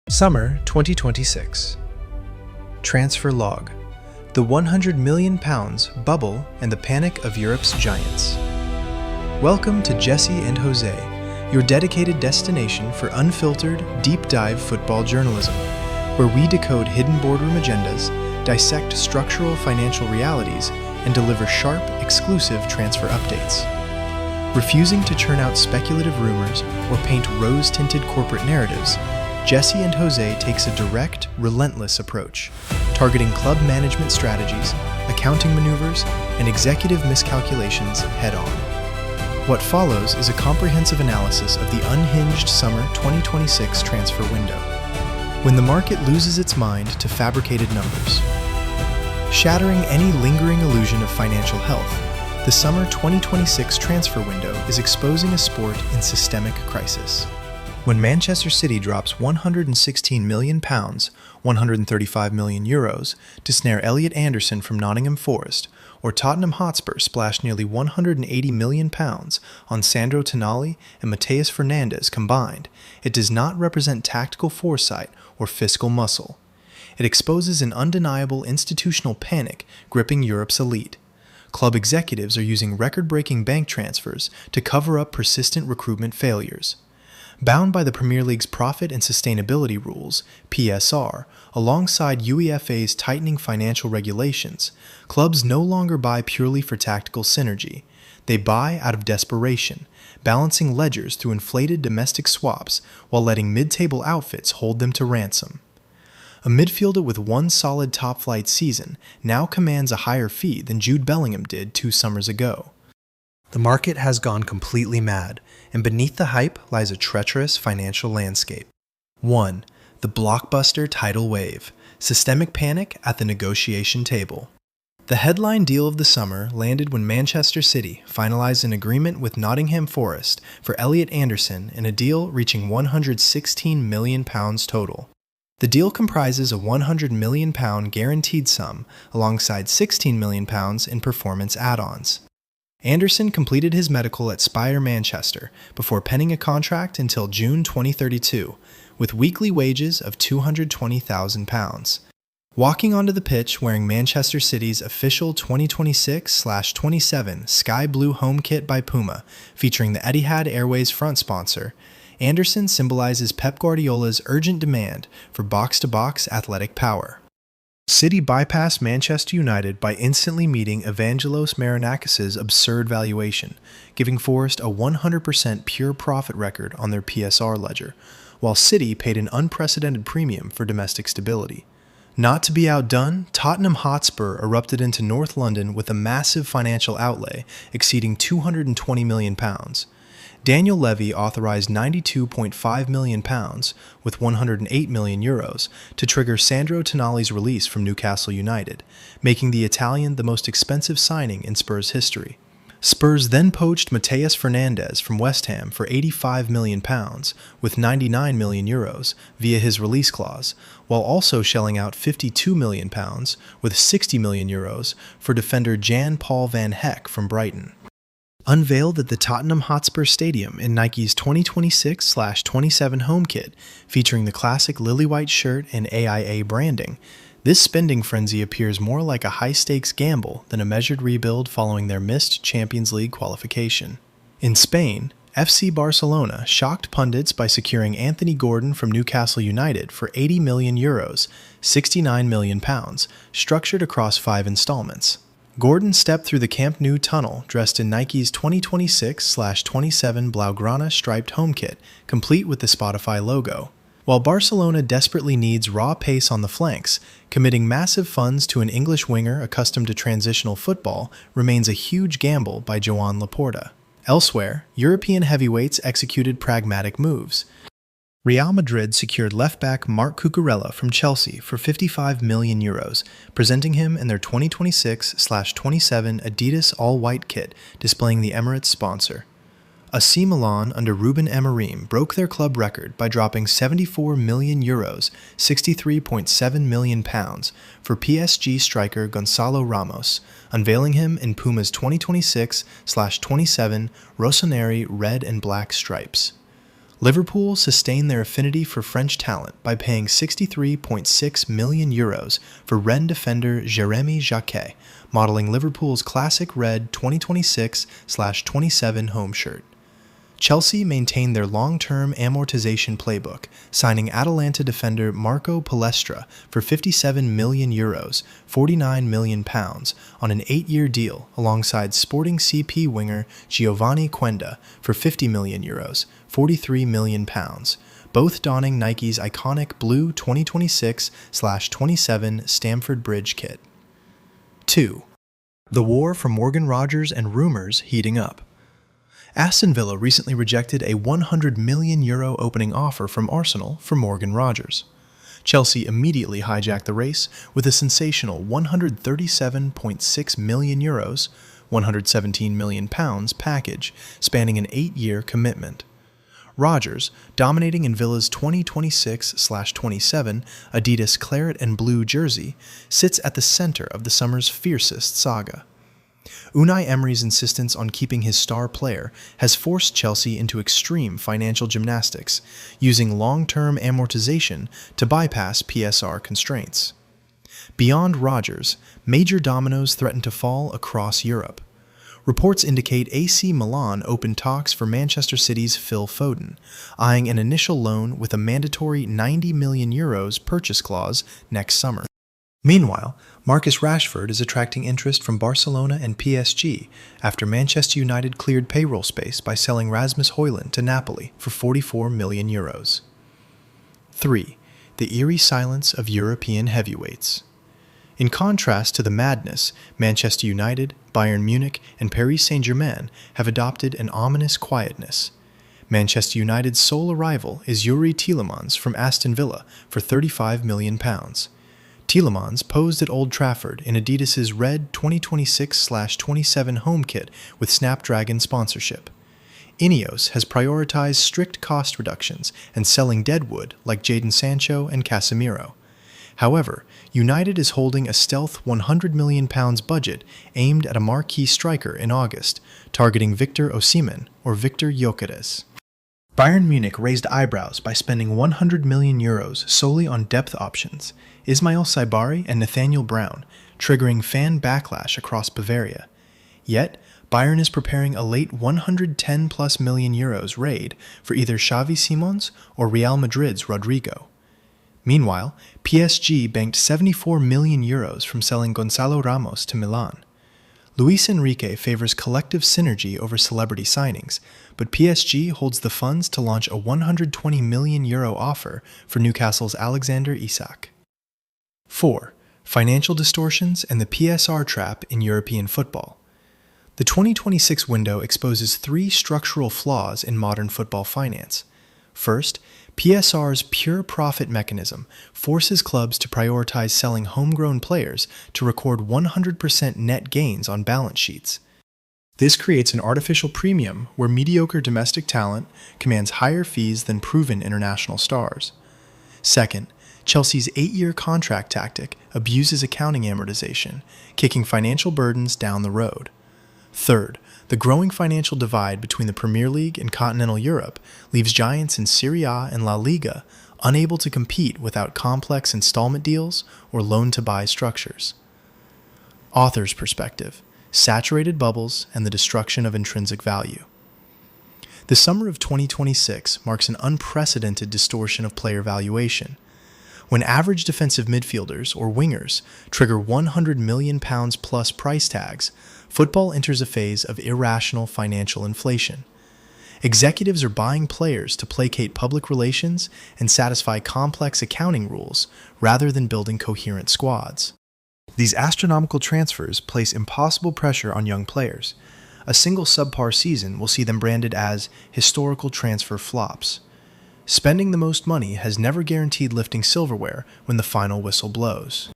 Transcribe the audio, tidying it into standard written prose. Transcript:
Summer 2026. Transfer log. The 100 million pounds bubble and the panic of Europe's giants. Welcome to Jesse and Jose, your dedicated destination for unfiltered, deep-dive football journalism, where we decode hidden boardroom agendas, dissect structural financial realities, and deliver sharp, exclusive transfer updates. Refusing to churn out speculative rumors or paint rose-tinted corporate narratives, Jesse and Jose takes a direct, relentless approach, targeting club management strategies, accounting maneuvers, and executive miscalculations head-on. What follows is a comprehensive analysis of the unhinged summer 2026 transfer window, when the market loses its mind to fabricated numbers. Shattering any lingering illusion of financial health, the summer 2026 transfer window is exposing a sport in systemic crisis. When Manchester City drops 116 million pounds, 135 million euros, to snare Elliot Anderson from Nottingham Forest, or Tottenham Hotspur splash nearly 180 million pounds on Sandro Tonali and Mateus Fernandes combined, it does not represent tactical foresight or fiscal muscle. It exposes an undeniable institutional panic gripping Europe's elite. Club executives are using record-breaking bank transfers to cover up persistent recruitment failures. Bound by the Premier League's profit and sustainability rules, PSR, alongside UEFA's tightening financial regulations, clubs no longer buy purely for tactical synergy. They buy out of desperation, balancing ledgers through inflated domestic swaps while letting mid-table outfits hold them to ransom. A midfielder with one solid top-flight season now commands a higher fee than Jude Bellingham did 2 summers ago. The market has gone completely mad, and beneath the hype lies a treacherous financial landscape. 1. The blockbuster tidal wave. Systemic panic at the negotiation table. The headline deal of the summer landed when Manchester City finalized an agreement with Nottingham Forest for Elliot Anderson in a deal reaching £116 million total. The deal comprises a £100 million guaranteed sum alongside £16 million in performance add-ons. Anderson completed his medical at Spire Manchester before penning a contract until June 2032, with weekly wages of £220,000. Walking onto the pitch wearing Manchester City's official 2026/27 Sky Blue home kit by Puma, featuring the Etihad Airways front sponsor, Anderson symbolizes Pep Guardiola's urgent demand for box-to-box athletic power. City bypassed Manchester United by instantly meeting Evangelos Marinakis' absurd valuation, giving Forest a 100% pure profit record on their PSR ledger, while City paid an unprecedented premium for domestic stability. Not to be outdone, Tottenham Hotspur erupted into North London with a massive financial outlay exceeding £220 million. Daniel Levy authorized £92.5 million, with €108 million, to trigger Sandro Tonali's release from Newcastle United, making the Italian the most expensive signing in Spurs history. Spurs then poached Mateus Fernandes from West Ham for £85 million, with €99 million, via his release clause, while also shelling out £52 million, with €60 million, for defender Jan Paul van Heck from Brighton. Unveiled at the Tottenham Hotspur Stadium in Nike's 2026/27 home kit, featuring the classic lily-white shirt and AIA branding, this spending frenzy appears more like a high-stakes gamble than a measured rebuild following their missed Champions League qualification. In Spain, FC Barcelona shocked pundits by securing Anthony Gordon from Newcastle United for €80 million, £69 million, structured across 5 installments. Gordon stepped through the Camp Nou tunnel dressed in Nike's 2026/27 Blaugrana striped home kit, complete with the Spotify logo. While Barcelona desperately needs raw pace on the flanks, committing massive funds to an English winger accustomed to transitional football remains a huge gamble by Joan Laporta. Elsewhere, European heavyweights executed pragmatic moves. Real Madrid secured left-back Marc Cucurella from Chelsea for €55 million, presenting him in their 2026/27 Adidas all-white kit displaying the Emirates sponsor. AC Milan under Ruben Amorim broke their club record by dropping €74 million, £63.7 million, for PSG striker Gonzalo Ramos, unveiling him in Puma's 2026/27 Rossoneri red and black stripes. Liverpool sustained their affinity for French talent by paying €63.6 million for Rennes defender Jérémy Jacquet, modeling Liverpool's classic red 2026/27 home shirt. Chelsea maintained their long-term amortization playbook, signing Atalanta defender Marco Palestra for €57 million, £49 million, on an 8-year deal alongside Sporting CP winger Giovanni Quenda for €50 million, £43 million, both donning Nike's iconic blue 2026/27 Stamford Bridge kit. 2. The war for Morgan Rogers and rumors heating up. Aston Villa recently rejected a €100 million opening offer from Arsenal for Morgan Rogers. Chelsea immediately hijacked the race with a sensational €137.6 million, £117 million package spanning an 8-year commitment. Rogers, dominating in Villa's 2026/27 Adidas claret and blue jersey, sits at the center of the summer's fiercest saga. Unai Emery's insistence on keeping his star player has forced Chelsea into extreme financial gymnastics, using long-term amortization to bypass PSR constraints. Beyond Rogers, major dominoes threaten to fall across Europe. Reports indicate AC Milan opened talks for Manchester City's Phil Foden, eyeing an initial loan with a mandatory €90 million purchase clause next summer. Meanwhile, Marcus Rashford is attracting interest from Barcelona and PSG after Manchester United cleared payroll space by selling Rasmus Højlund to Napoli for €44 million. 3. The eerie silence of European heavyweights. In contrast to the madness, Manchester United, Bayern Munich, and Paris Saint-Germain have adopted an ominous quietness. Manchester United's sole arrival is Youri Tielemans from Aston Villa for £35 million. Tielemans posed at Old Trafford in Adidas's red 2026/27 home kit with Snapdragon sponsorship. Ineos has prioritized strict cost reductions and selling deadwood like Jadon Sancho and Casemiro. However, United is holding a stealth £100 million budget aimed at a marquee striker in August, targeting Victor Osimhen or Victor Gyökeres. Bayern Munich raised eyebrows by spending €100 million solely on depth options, Ismail Saibari and Nathaniel Brown, triggering fan backlash across Bavaria. Yet, Bayern is preparing a late €110+ million raid for either Xavi Simons or Real Madrid's Rodrigo. Meanwhile, PSG banked €74 million from selling Gonzalo Ramos to Milan. Luis Enrique favors collective synergy over celebrity signings, but PSG holds the funds to launch a €120 million offer for Newcastle's Alexander Isak. 4. Financial distortions and the PSR trap in European football. The 2026 window exposes 3 structural flaws in modern football finance. First, PSR's pure profit mechanism forces clubs to prioritize selling homegrown players to record 100% net gains on balance sheets. This creates an artificial premium where mediocre domestic talent commands higher fees than proven international stars. Second, Chelsea's 8-year contract tactic abuses accounting amortization, kicking financial burdens down the road. Third, the growing financial divide between the Premier League and continental Europe leaves giants in Serie A and La Liga unable to compete without complex installment deals or loan-to-buy structures. Author's perspective: saturated bubbles and the destruction of intrinsic value. The summer of 2026 marks an unprecedented distortion of player valuation. When average defensive midfielders or wingers trigger £100 million plus price tags, football enters a phase of irrational financial inflation. Executives are buying players to placate public relations and satisfy complex accounting rules rather than building coherent squads. These astronomical transfers place impossible pressure on young players. A single subpar season will see them branded as historical transfer flops. Spending the most money has never guaranteed lifting silverware when the final whistle blows.